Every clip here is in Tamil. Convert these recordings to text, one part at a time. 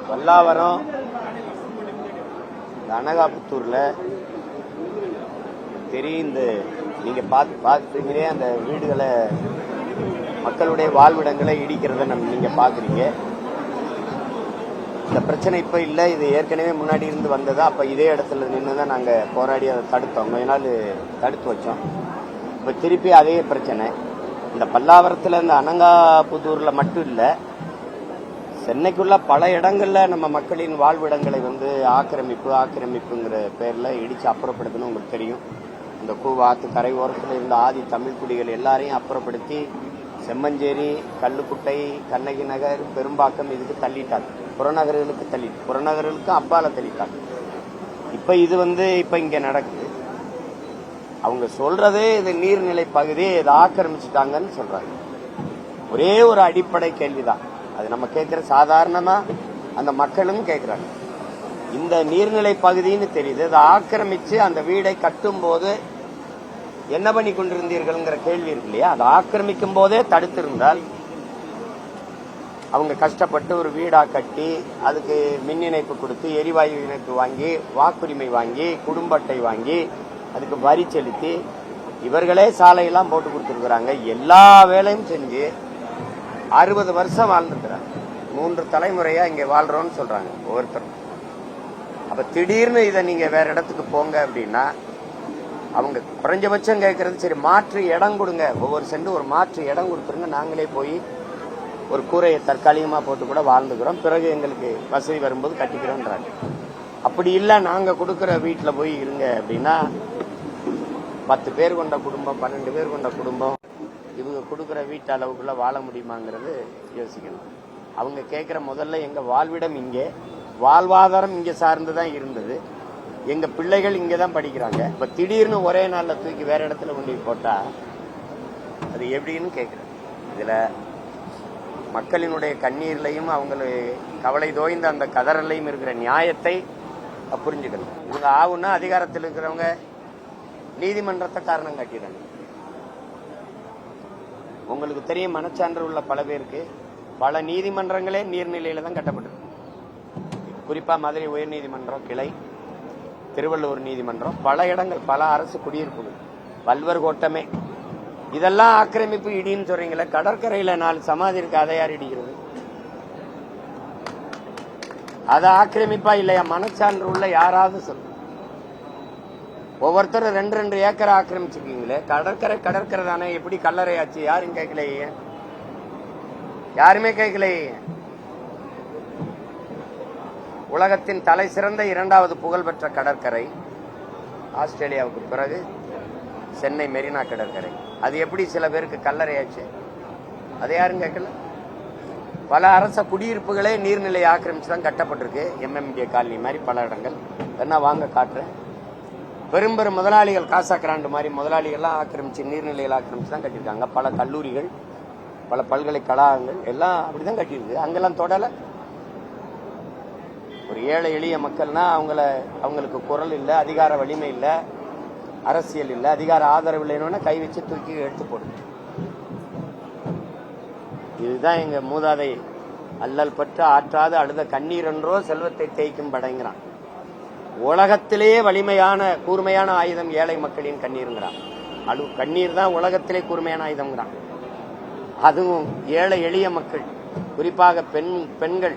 பல்லாவரம் அனகாபுத்தூர்ல தெரியும். இந்த நீங்க பார்த்துங்களே அந்த வீடுகளை, மக்களுடைய வாழ்விடங்களை இடிக்கிறத நீங்க பாக்குறீங்க. இந்த பிரச்சனை இப்ப இல்ல, இது ஏற்கனவே முன்னாடி இருந்து வந்ததா. அப்ப இதே இடத்துல நின்றுதான் நாங்க போராடி அதை தடுத்தோம், கொஞ்ச நாள் தடுத்து வச்சோம். இப்ப திருப்பி அதே பிரச்சனை. இந்த பல்லாவரத்துல இந்த அனகாபுத்தூர்ல மட்டும் இல்ல, சென்னைக்குள்ள பல இடங்கள்ல நம்ம மக்களின் வாழ்விடங்களை ஆக்கிரமிப்புங்கிற பேர்ல இடிச்சு அப்புறப்படுத்தணும். உங்களுக்கு தெரியும், இந்த கூவாத்து கரை ஓரத்தில் இருந்த ஆதி தமிழ் குடிகள் எல்லாரையும் அப்புறப்படுத்தி செம்மஞ்சேரி, கல்லுக்குட்டை, கண்ணகி நகர், பெரும்பாக்கம் இதுக்கு தள்ளிட்டாங்க. புறநகர்களுக்கு அப்பால தள்ளிட்டாங்க. இப்ப இது இப்ப இங்க நடக்குது. அவங்க சொல்றதே இது நீர்நிலை பகுதி, இதை ஆக்கிரமிச்சுட்டாங்கன்னு சொல்றாங்க. ஒரே ஒரு அடிப்படை கேள்விதான், அது நம்ம கேட்கிற சாதாரணமா அந்த மக்களும் கேட்கிறாங்க. இந்த நீர்நிலை பகுதின்னு தெரியுது, அதை ஆக்கிரமிச்சு அந்த வீடை கட்டும் போது என்ன பண்ணி கொண்டிருந்தீர்கள்ங்கிற கேள்வி இருக்கு இல்லையா? அதை ஆக்கிரமிக்கும் போதே தடுத்திருந்தால், அவங்க கஷ்டப்பட்டு ஒரு வீடா கட்டி அதுக்கு மின் இணைப்பு கொடுத்து, எரிவாயு இணைப்பு வாங்கி, வாக்குரிமை வாங்கி, குடும்ப அட்டை வாங்கி, அதுக்கு வரி செலுத்தி, இவர்களே சாலையெல்லாம் போட்டு கொடுத்துருக்குறாங்க. எல்லா வேலையும் செஞ்சு 60 வருஷம் வாழ்ந்துருக்கிறாங்க. 3 தலைமுறையா இங்க வாழ்றோம்னு சொல்றாங்க ஒவ்வொருத்தரும். அப்ப திடீர்னு இதை நீங்க வேற இடத்துக்கு போங்க அப்படின்னா, அவங்க குறைஞ்சபட்சம் கேட்கறது, சரி மாற்று இடம் கொடுங்க, ஒவ்வொரு சென்ட் ஒரு மாற்று இடம் கொடுத்துருங்க, நாங்களே போய் ஒரு கூரையை தற்காலிகமா போட்டு கூட வாழ்ந்துக்கிறோம், பிறகு எங்களுக்கு வசதி வரும்போது கட்டிக்கிறோம்ன்றாங்க. அப்படி இல்லை, நாங்க கொடுக்கற வீட்டுல போய் இருங்க அப்படின்னா, 10 பேர் கொண்ட குடும்பம், 12 பேர் கொண்ட குடும்பம் இவங்க கொடுக்கற வீட்டு அளவுக்குள்ள வாழ முடியுமாங்கிறது யோசிக்கணும். அவங்க கேட்கிற முதல்ல எங்க வாழ்விடம் இங்கே, வாழ்வாதாரம் இங்க சார்ந்துதான் இருந்தது, எங்க பிள்ளைகள் இங்கதான் படிக்கிறாங்க. இப்ப திடீர்னு ஒரே நாள்ல தூக்கி வேற இடத்துல கொண்டு போட்டா அது எப்படின்னு கேட்கிறேன். இதுல மக்களினுடைய கண்ணீர்லையும் அவங்களுக்கு கவலை தோய்ந்த அந்த கதறலையும் இருக்கிற நியாயத்தை புரிஞ்சுக்கணும். இவங்க ஆகுன்னா அதிகாரத்தில் இருக்கிறவங்க நீதிமன்றத்தை காரணம் காட்டிடுறாங்க. உங்களுக்கு தெரியும், மனச்சான்று உள்ள பல பேருக்கு பல நீதிமன்றங்களே நீர்நிலையில தான் கட்டப்பட்டிருக்கு. குறிப்பா மதுரை உயர்நீதிமன்றம் கிளை, திருவள்ளூர் நீதிமன்றம், பல இடங்கள், பல அரசு குடியிருப்புகள், வல்வர் கோட்டமே, இதெல்லாம் ஆக்கிரமிப்பு இடின்னு சொல்றீங்களே. கடற்கரையில 4 சமாதி இருக்கு, அதை யார் இடிக்கிறது? அது ஆக்கிரமிப்பா இல்லையா? மனச்சான்று உள்ள யாராவது சொல்லு. ஒவ்வொருத்தரும் 2 ஏக்கரை ஆக்கிரமிச்சிருக்கீங்களே. கடற்கரை தானே, எப்படி கல்லறை ஆச்சு? யாரும் கேட்கலையே, யாருமே கேட்கலையே. உலகத்தின் தலை சிறந்த 2வது புகழ்பெற்ற கடற்கரை, ஆஸ்திரேலியாவுக்கு பிறகு சென்னை மெரினா கடற்கரை. அது எப்படி சில பேருக்கு கல்லறையாச்சு? அதை யாரும் கேட்கல. பல அரச குடியிருப்புகளே நீர்நிலை ஆக்கிரமிச்சு தான் கட்டப்பட்டிருக்கு. MMDA காலனி மாதிரி பல இடங்கள். என்ன வாங்க காட்டுறேன். பெரும் முதலாளிகள், காசா கிராண்டு மாதிரி முதலாளிகள்லாம் ஆக்கிரமிச்சு, நீர்நிலைகள் ஆக்கிரமிச்சு தான் கட்டியிருக்காங்க. பல கல்லூரிகள், பல பல்கலைக்கழகங்கள் எல்லாம் அப்படிதான் கட்டியிருக்கு. அங்கெல்லாம் தொடல. ஒரு ஏழை எளிய மக்கள்னா அவங்களுக்கு குரல் இல்லை, அதிகார வலிமை இல்லை, அரசியல் இல்லை, அதிகார ஆதரவு இல்லைன்னு கை வச்சு தூக்கி எடுத்து போடுது. இதுதான் எங்க மூதாதை அல்லல் பற்று ஆற்றாது அழுத கண்ணீர் என்றோ செல்வத்தை தேய்க்கும் படைங்கிறான். உலகத்திலேயே வலிமையான கூர்மையான ஆயுதம் ஏழை மக்களின் கண்ணீருங்கிறான். கண்ணீர் தான் உலகத்திலே கூர்மையான ஆயுதம்ங்கிறான். அதுவும் ஏழை எளிய மக்கள், குறிப்பாக பெண்கள்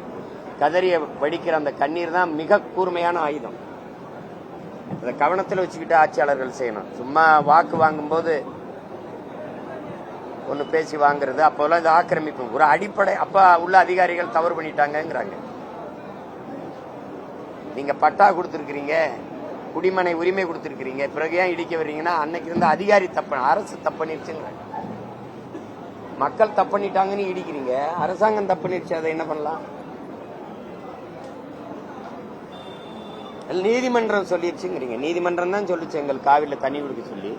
கதறிய வடிக்கிற அந்த கண்ணீர் தான் மிக கூர்மையான ஆயுதம். அதை கவனத்தில் வச்சுக்கிட்டு ஆட்சியாளர்கள் செய்யணும். சும்மா வாக்கு வாங்கும் போது ஒன்னு பேசி வாங்குறது, அப்போல்லாம் இது ஆக்கிரமிப்பு. ஒரு அடிப்படை, அப்ப உள்ள அதிகாரிகள் தவறு பண்ணிட்டாங்கிறாங்க. நீங்க பட்டா கொடுத்திருக்கிறீங்க, குடிமனை உரிமை கொடுத்திருக்கிறீங்க, பிறகு ஏன் இடிக்க வர்றீங்கன்னா, அன்னைக்கு இருந்த அதிகாரி அரசு தப்பண்ணிருச்சுங்கிறாங்க. மக்கள் தப்பண்ணிட்டாங்கன்னு இடிக்கிறீங்க, அரசாங்கம் தப்பண்ணிருச்சு, அதை என்ன பண்ணலாம்? நீதிமன்றம் சொல்லிடுச்சுங்கிறீங்க. நீதிமன்றம் தான் சொல்லிச்சு எங்கள் காவிரில தண்ணி கொடுக்க சொல்லி.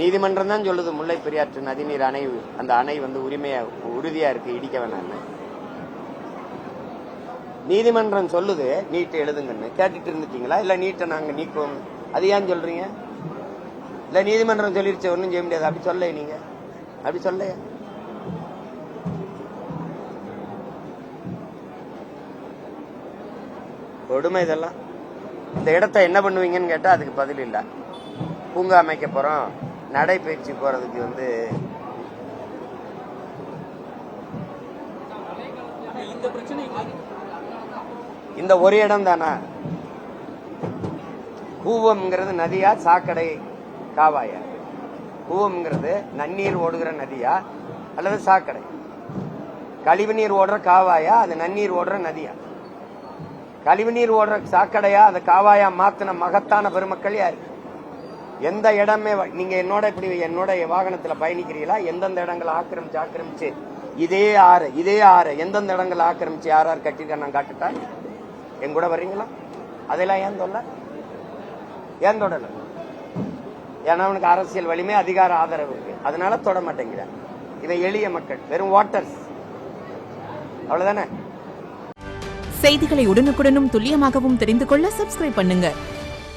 நீதிமன்றம் தான் சொல்லுது முல்லை பெரியாற்று நதிநீர் அணை, அந்த அணை உரிமையா உறுதியா இருக்கு, இடிக்க வேணாம்னு. நீதிமன்றம் சொல்லுது நீட்டை எழுதுங்கன்னு. கேட்டுட்டு இருந்துட்டீங்களா? இல்ல நீட்டை நாங்க நீக்குவோம், அது ஏன் சொல்றீங்க? இல்ல நீதிமன்றம் சொல்லிருச்சு, ஒன்னும் செய்ய முடியாது, அப்படி சொல்ல நீங்க, அப்படி சொல்ல கொடுமை இதெல்லாம். இந்த இடத்த என்ன பண்ணுவீங்கன்னு கேட்டா அதுக்கு பதில் இல்லை. பூங்கா அமைக்க போறோம், நடைபயிற்சி போறதுக்கு இந்த ஒரு இடம் தானா? கூவம்ங்கிறது நதியா சாக்கடை காவாயா? கூவம்ங்கிறது நன்னீர் ஓடுகிற நதியா அல்லது சாக்கடை? கழிவுநீர் ஓடுற காவாயா அது நன்னீர் ஓடுற நதியா? கழிவுநீர் ஓடுற சாக்கடையா அந்த காவாயா மாத்தின மகத்தான பெருமக்கள் யாரு? எந்த இடமே நீங்க என்னோட வாகனத்துல பயணிக்கிறீங்களா? எந்தெந்த இடங்களை ஆக்கிரமிச்சு இதே ஆறு எந்தெந்த இடங்களை ஆக்கிரமிச்சு யார் கட்டிருக்க நான் காட்டுட்டா என் கூட வர்றீங்களா? அதெல்லாம் ஏன் தொடல? ஏன்னா அவனுக்கு அரசியல் வலிமை அதிகார ஆதரவு இருக்கு, அதனால தொட மாட்டேங்கிறான். இவன் எளிய மக்கள், வெறும் வாட்டர்ஸ், அவ்வளவுதானே. செய்திகளை உடனுக்குடனும் துல்லியமாகவும் தெரிந்து கொள்ள சப்ஸ்கிரைப் பண்ணுங்க.